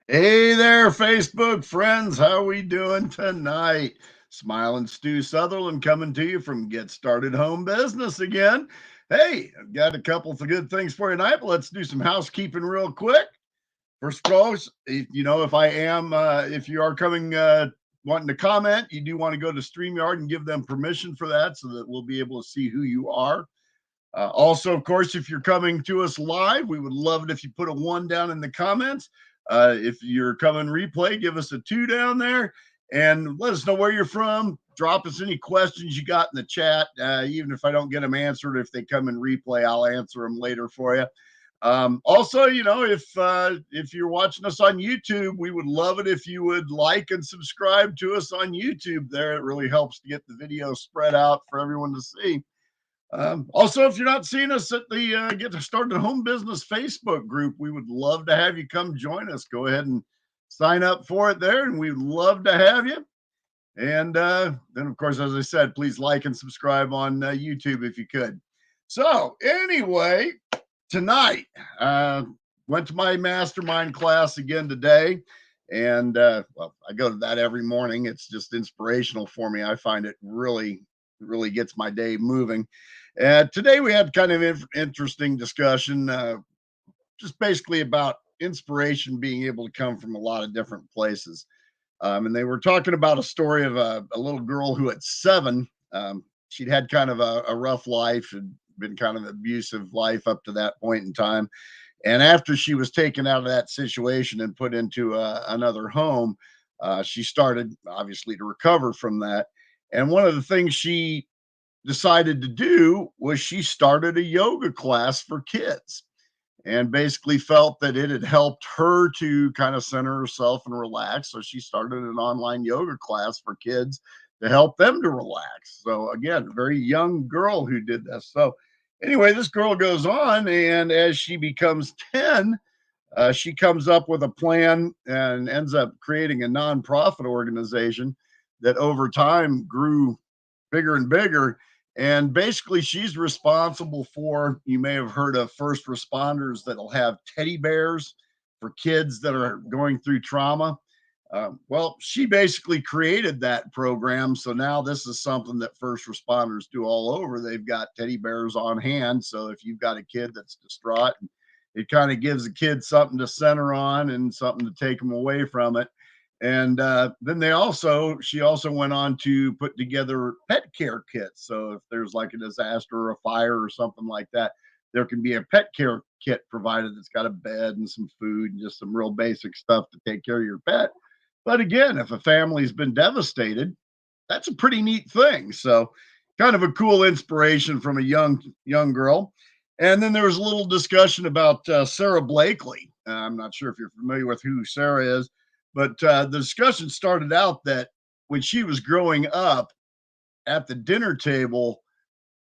Hey there, Facebook friends. How we doing tonight? Smiling Stu Sutherland coming to you from Get Started Home Business again. Hey, I've got a couple of good things for you tonight, but let's do some housekeeping real quick. First of all, if you are coming, wanting to comment, you do want to go to StreamYard and give them permission for that so that we'll be able to see who you are. Also, of course, if you're coming to us live, we would love it if you put a one down in the comments. If you're coming replay, give us a two down there and let us know where you're from. Drop us any questions you got in the chat. Even if I don't get them answered, if they come in replay, I'll answer them later for you. Also, if you're watching us on YouTube, we would love it if you would like and subscribe to us on YouTube. There, it really helps to get the video spread out for everyone to see. Also, if you're not seeing us at the Get Started Home Business Facebook group, we would love to have you come join us. Go ahead and sign up for it there, and we'd love to have you. And then, of course, as I said, please like and subscribe on YouTube if you could. So, anyway, tonight, went to my mastermind class again today. And well, I go to that every morning. It's just inspirational for me. I find it really gets my day moving. Today we had kind of interesting discussion, just basically about inspiration being able to come from a lot of different places. And they were talking about a story of a little girl who at 7, she'd had kind of a rough life, had been kind of an abusive life up to that point in time. And after she was taken out of that situation and put into another home, she started obviously to recover from that. And one of the things she decided to do was she started a yoga class for kids and basically felt that it had helped her to kind of center herself and relax. So she started an online yoga class for kids to help them to relax. So again, a very young girl who did this. So anyway, this girl goes on, and as she becomes 10, she comes up with a plan and ends up creating a nonprofit organization that over time grew bigger and bigger. And basically, she's responsible for, you may have heard of first responders that'll have teddy bears for kids that are going through trauma. Well, she basically created that program. So now this is something that first responders do all over. They've got teddy bears on hand. So if you've got a kid that's distraught, it kind of gives the kid something to center on and something to take them away from it. And then she also went on to put together pet care kits. So if there's like a disaster or a fire or something like that, there can be a pet care kit provided that's got a bed and some food and just some real basic stuff to take care of your pet. But again, if a family's been devastated, that's a pretty neat thing. So kind of a cool inspiration from a young girl. And then there was a little discussion about Sarah Blakely. I'm not sure if you're familiar with who Sarah is, but the discussion started out that when she was growing up at the dinner table,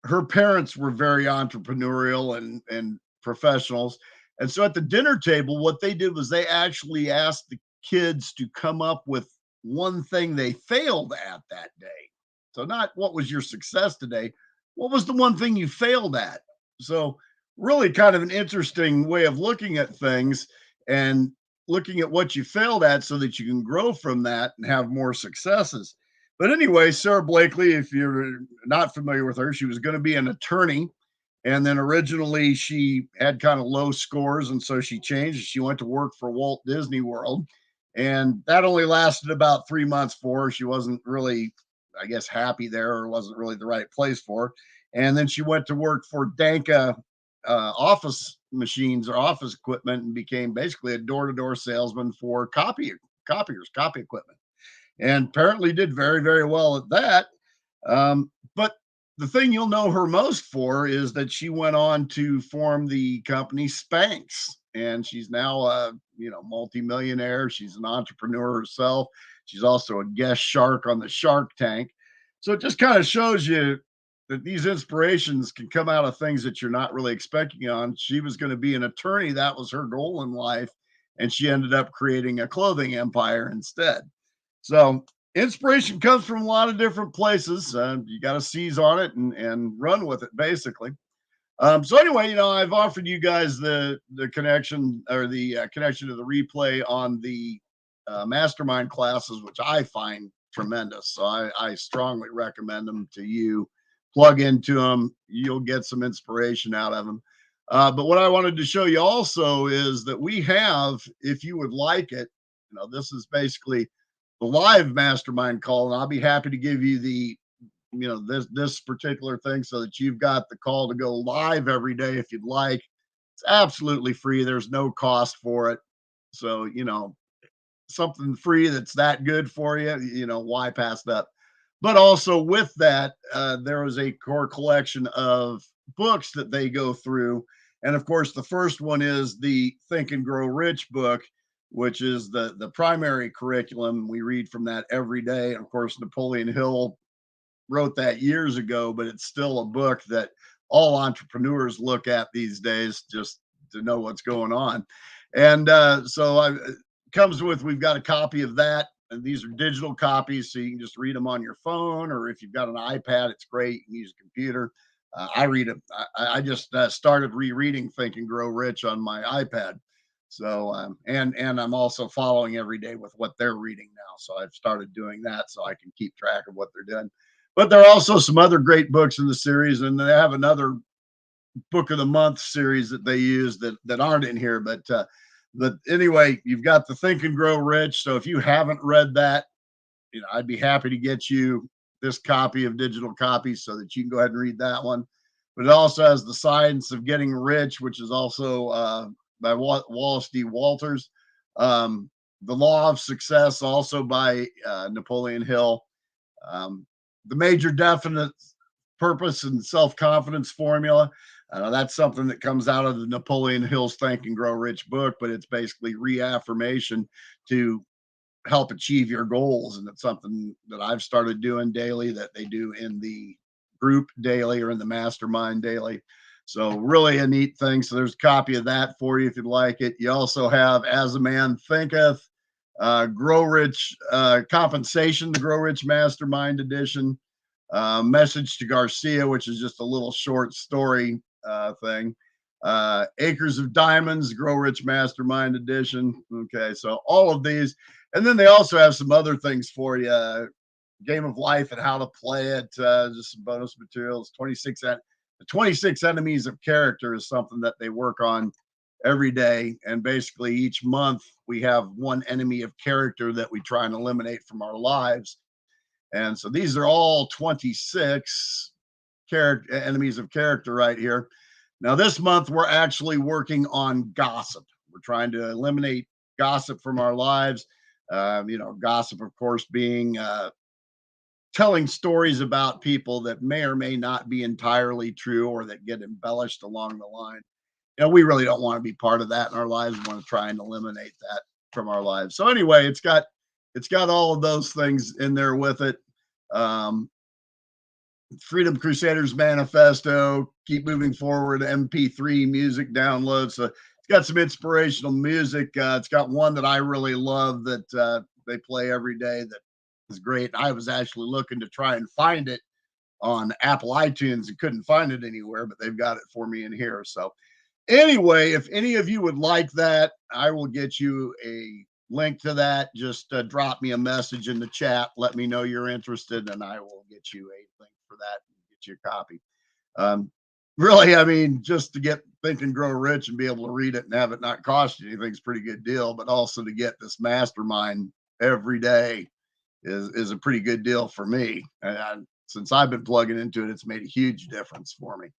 her parents were very entrepreneurial and professionals. And so at the dinner table, what they did was they actually asked the kids to come up with one thing they failed at that day. So not what was your success today, what was the one thing you failed at? So really kind of an interesting way of looking at things and looking at what you failed at so that you can grow from that and have more successes. But anyway, Sarah Blakely, if you're not familiar with her, she was going to be an attorney. And then originally she had kind of low scores. And so she changed. She went to work for Walt Disney World. And that only lasted about 3 months for her. She wasn't really, I guess, happy there, or wasn't really the right place for her. And then she went to work for Danka office machines or office equipment and became basically a door to door salesman for copy equipment, and apparently did very, very well at that. But the thing you'll know her most for is that she went on to form the company Spanx, and she's now a multimillionaire. She's an entrepreneur herself. She's also a guest shark on the Shark Tank. So it just kind of shows you that these inspirations can come out of things that you're not really expecting on. She was going to be an attorney. That was her goal in life. And she ended up creating a clothing empire instead. So inspiration comes from a lot of different places. You got to seize on it and run with it, basically. So anyway, I've offered you guys the connection or the connection to the replay on the mastermind classes, which I find tremendous. So I strongly recommend them to you. Plug into them, you'll get some inspiration out of them. But what I wanted to show you also is that we have, if you would like it, this is basically the live mastermind call, and I'll be happy to give you the this particular thing so that you've got the call to go live every day if you'd like. It's absolutely free. There's no cost for it. So, something free that's that good for you, why pass up? But also with that, there is a core collection of books that they go through. And of course, the first one is the Think and Grow Rich book, which is the primary curriculum. We read from that every day. And of course, Napoleon Hill wrote that years ago, but it's still a book that all entrepreneurs look at these days just to know what's going on. And so comes with, we've got a copy of that. And these are digital copies, so you can just read them on your phone, or if you've got an iPad, it's great. You can use a computer. I read it. I just started rereading Think and Grow Rich on my iPad. So and I'm also following every day with what they're reading now. So I've started doing that so I can keep track of what they're doing. But there are also some other great books in the series, and they have another book of the month series that they use that aren't in here. But anyway, you've got the Think and Grow Rich. So if you haven't read that, I'd be happy to get you this copy of digital copies so that you can go ahead and read that one. But it also has the Science of Getting Rich, which is also by Wallace D. Walters. The Law of Success, also by Napoleon Hill. The Major Definite Purpose and Self-Confidence Formula. That's something that comes out of the Napoleon Hill's Think and Grow Rich book, but it's basically reaffirmation to help achieve your goals. And it's something that I've started doing daily, that they do in the group daily or in the mastermind daily. So really a neat thing. So there's a copy of that for you if you'd like it. You also have As a Man Thinketh, Grow Rich Compensation, the Grow Rich Mastermind Edition, Message to Garcia, which is just a little short story thing. Acres of Diamonds, Grow Rich Mastermind Edition. Okay, so all of these. And then they also have some other things for you. Game of Life and how to play it, just some bonus materials. 26 Enemies of Character is something that they work on every day. And basically each month we have one enemy of character that we try and eliminate from our lives. And so these are all 26 enemies of character right here. Now, this month, we're actually working on gossip. We're trying to eliminate gossip from our lives. Gossip, of course, being telling stories about people that may or may not be entirely true or that get embellished along the line. We really don't want to be part of that in our lives. We want to try and eliminate that from our lives. So anyway, it's got all of those things in there with it. Freedom Crusaders Manifesto, Keep Moving Forward, MP3 music downloads. So it's got some inspirational music. It's got one that I really love that they play every day that is great. I was actually looking to try and find it on Apple iTunes and couldn't find it anywhere, but they've got it for me in here. So anyway, if any of you would like that, I will get you a link to that. Just drop me a message in the chat. Let me know you're interested, and I will get you a link for that and get you a copy. Really, I mean, just to get Think and Grow Rich and be able to read it and have it not cost you anything is a pretty good deal. But also to get this mastermind every day is a pretty good deal for me. And since I've been plugging into it, it's made a huge difference for me.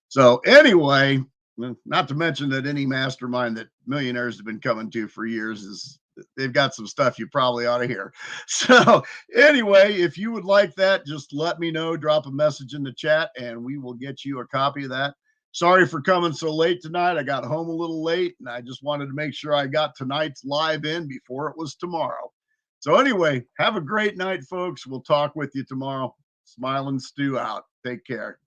So anyway, not to mention that any mastermind that millionaires have been coming to for years they've got some stuff you probably ought to hear. So anyway, if you would like that, just let me know, drop a message in the chat and we will get you a copy of that. Sorry for coming so late tonight. I got home a little late and I just wanted to make sure I got tonight's live in before it was tomorrow. So anyway, have a great night, folks. We'll talk with you tomorrow. Smiling Stu out. Take care.